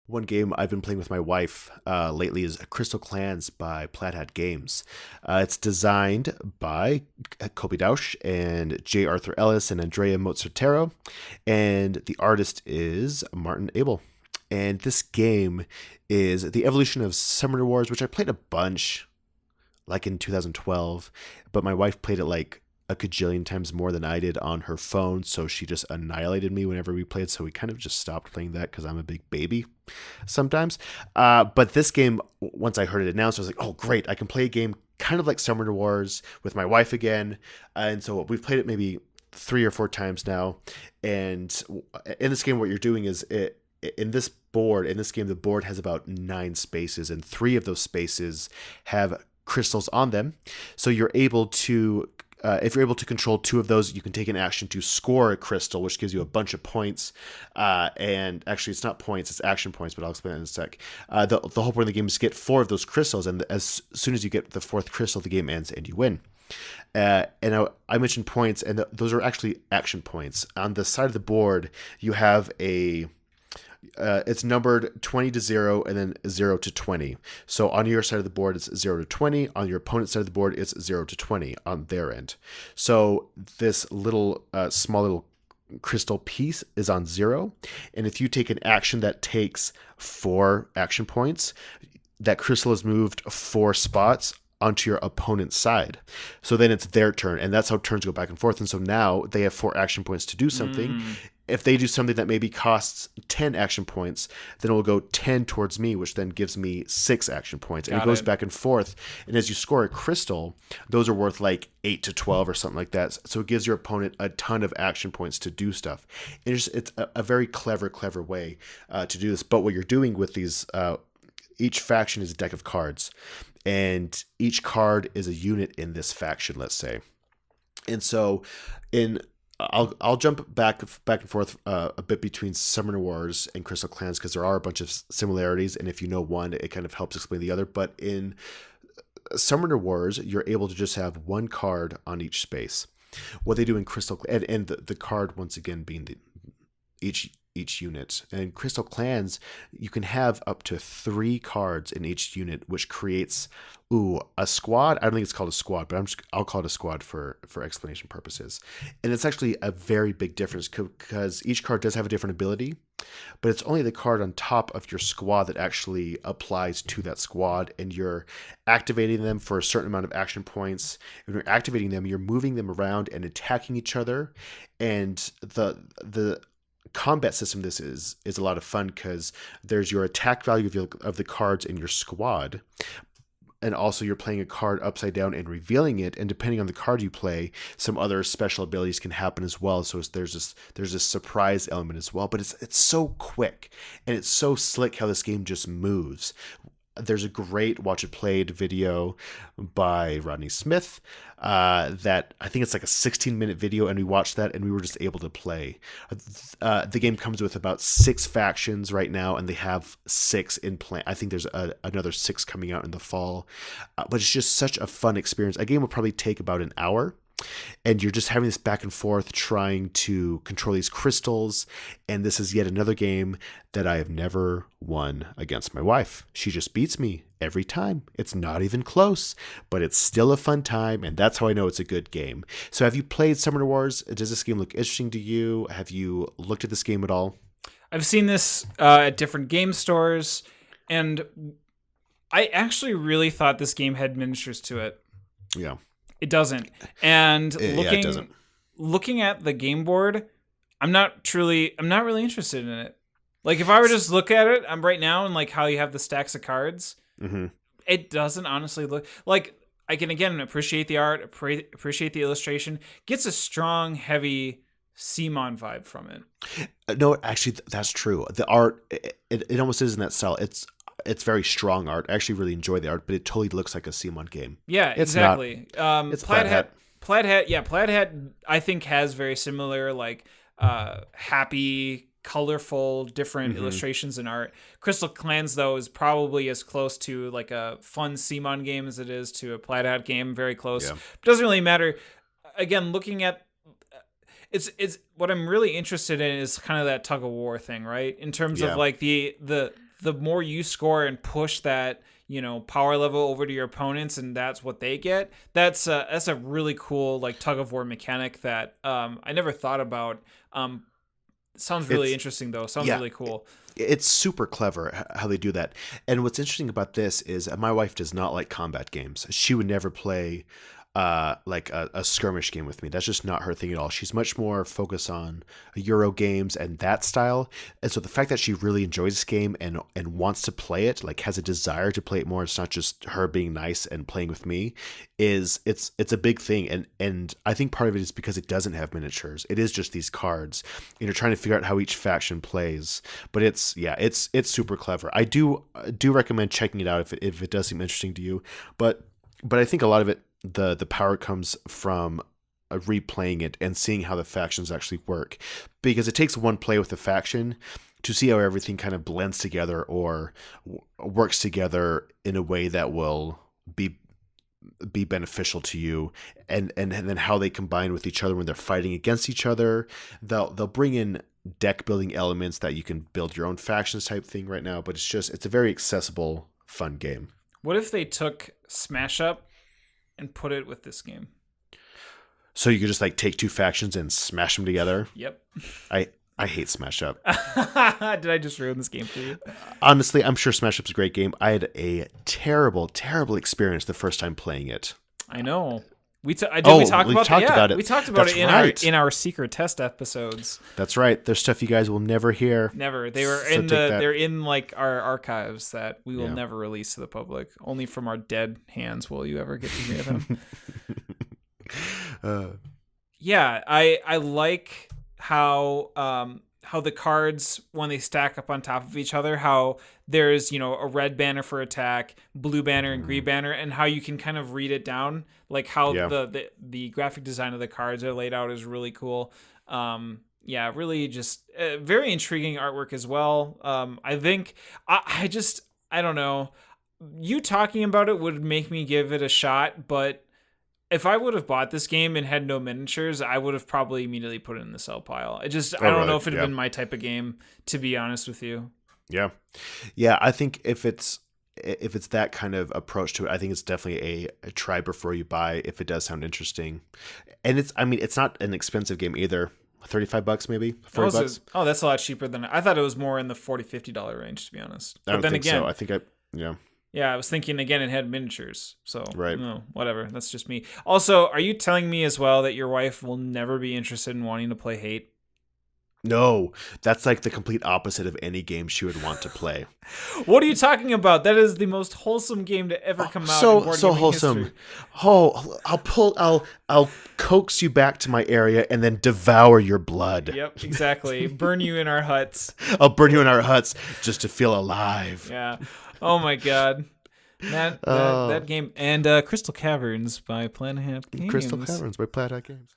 One game I've been playing with my wife lately is Crystal Clans by Plaid Hat Games. It's designed by Kobe Dausch and J. Arthur Ellis and Andrea Mozzartero, and the artist is Martin Abel. And this game is the evolution of Summoner Wars, which I played a bunch, like in 2012, but my wife played it like a cajillion times more than I did on her phone, so she just annihilated me whenever we played. So we kind of just stopped playing that because I'm a big baby sometimes. But this game, once I heard it announced, I was like, oh, great. I can play a game kind of like Summoner Wars with my wife again. And so we've played it maybe 3 or 4 times now. And in this game, what you're doing is in this game, the board has about 9 spaces, and 3 of those spaces have crystals on them. So you're able to if you're able to control 2 of those, you can take an action to score a crystal, which gives you a bunch of points. And actually, it's not points, it's action points, but I'll explain that in a sec. The whole point of the game is to get 4 of those crystals, and as soon as you get the 4th crystal, the game ends and you win. And I mentioned points, and those are actually action points. On the side of the board, you have it's numbered 20 to 0 and then 0 to 20. So on your side of the board, it's 0 to 20. On your opponent's side of the board, it's 0 to 20 on their end. So this little small little crystal piece is on 0. And if you take an action that takes 4 action points, that crystal is moved 4 spots onto your opponent's side. So then it's their turn, and that's how turns go back and forth. And so now they have 4 action points to do something. If they do something that maybe costs 10 action points, then it will go 10 towards me, which then gives me 6 action points. And it goes back and forth. And as you score a crystal, those are worth like 8 to 12 or something like that. So it gives your opponent a ton of action points to do stuff. It's a very clever way to do this. But what you're doing with these, each faction is a deck of cards. And each card is a unit in this faction, let's say. And so I'll jump back and forth a bit between Summoner Wars and Crystal Clans because there are a bunch of similarities, and if you know one, it kind of helps explain the other. But in Summoner Wars, you're able to just have 1 card on each space. What they do in Crystal and the card once again being each unit. And in Crystal Clans, you can have up to 3 cards in each unit, which creates a squad. I don't think it's called a squad, but I'll call it a squad for explanation purposes. And it's actually a very big difference because each card does have a different ability, but it's only the card on top of your squad that actually applies to that squad, and you're activating them for a certain amount of action points. When you're activating them, you're moving them around and attacking each other. And the combat system this is a lot of fun because there's your attack value of the cards in your squad, and also you're playing a card upside down and revealing it, and depending on the card you play, some other special abilities can happen as well. So there's this surprise element as well, but it's so quick and it's so slick how this game just moves. There's a great Watch It Played video by Rodney Smith that I think it's like a 16-minute video, and we watched that and we were just able to play. The game comes with about 6 factions right now, and they have 6 in plan. I think there's another 6 coming out in the fall. But it's just such a fun experience. A game will probably take about an hour. And you're just having this back and forth trying to control these crystals. And this is yet another game that I have never won against my wife. She just beats me every time. It's not even close, but it's still a fun time. And that's how I know it's a good game. So have you played Summoner Wars? Does this game look interesting to you? Have you looked at this game at all? I've seen this at different game stores, and I actually really thought this game had miniatures to it. Yeah. It doesn't. And it doesn't. Looking at the game board, I'm not really interested in it. Like if I were to just look at it, I'm right now, and like how you have the stacks of cards, it doesn't honestly look like. I can again appreciate the art, appreciate the illustration. Gets a strong, heavy Simon vibe from it. No, actually, that's true. The art, it almost is in that style. It's very strong art. I actually really enjoy the art, but it totally looks like a Simon game. Yeah, it's exactly. Not, it's Plaid Hat. Plaid Hat, I think has very similar, like, happy, colorful, different illustrations and art. Crystal Clans, though, is probably as close to like a fun Simon game as it is to a Plaid Hat game. Very close. Yeah. It doesn't really matter. Again, looking at it's what I'm really interested in is kind of that tug of war thing, right? In terms of like the the more you score and push that, power level over to your opponents, and that's what they get. That's a really cool like tug of war mechanic that I never thought about. Sounds really interesting though. Sounds really cool. It's super clever how they do that. And what's interesting about this is my wife does not like combat games. She would never play like a skirmish game with me. That's just not her thing at all. She's much more focused on Euro games and that style. And so the fact that she really enjoys this game and wants to play it, like has a desire to play it more, it's not just her being nice and playing with me, it's a big thing. And I think part of it is because it doesn't have miniatures. It is just these cards. And you're trying to figure out how each faction plays. But it's super clever. I do recommend checking it out if it does seem interesting to you. But I think a lot of it, the power comes from replaying it and seeing how the factions actually work, because it takes one play with the faction to see how everything kind of blends together or works together in a way that will be beneficial to you, and then how they combine with each other when they're fighting against each other. They'll bring in deck building elements that you can build your own factions type thing right now, but it's a very accessible, fun game. What if they took Smash Up and put it with this game? So you could just like take two factions and smash them together? Yep. I hate Smash Up. Did I just ruin this game for you? Honestly, I'm sure Smash Up's a great game. I had a terrible, terrible experience the first time playing it. I know. We talked about it. We talked about it in our secret test episodes. That's right. There's stuff you guys will never hear. Never. They're in like our archives that we will never release to the public. Only from our dead hands will you ever get to hear them. I like how the cards, when they stack up on top of each other, how there's a red banner for attack, blue banner, and green banner, and how you can kind of read it down, like how the graphic design of the cards are laid out is really cool. Really just very intriguing artwork as well. I think I don't know, you talking about it would make me give it a shot, but if I would have bought this game and had no miniatures, I would have probably immediately put it in the sell pile. I don't know if it'd have been my type of game, to be honest with you. Yeah. Yeah, I think if it's that kind of approach to it, I think it's definitely a try before you buy, if it does sound interesting. And it's not an expensive game either. $35 maybe? $40? Oh, that's a lot cheaper than I thought. It was more in the $40-$50 range, to be honest. But I don't think so. I think Yeah, I was thinking again it had miniatures. So, right. No, whatever. That's just me. Also, are you telling me as well that your wife will never be interested in wanting to play Hate? No, that's like the complete opposite of any game she would want to play. What are you talking about? That is the most wholesome game to ever come out. So wholesome. History. Oh, I'll coax you back to my area and then devour your blood. Yep, exactly. Burn you in our huts. I'll burn you in our huts just to feel alive. Yeah. Oh my God. That game. And Crystal Caverns by Plaid Hat Games. Crystal Caverns by Plaid Hat Games.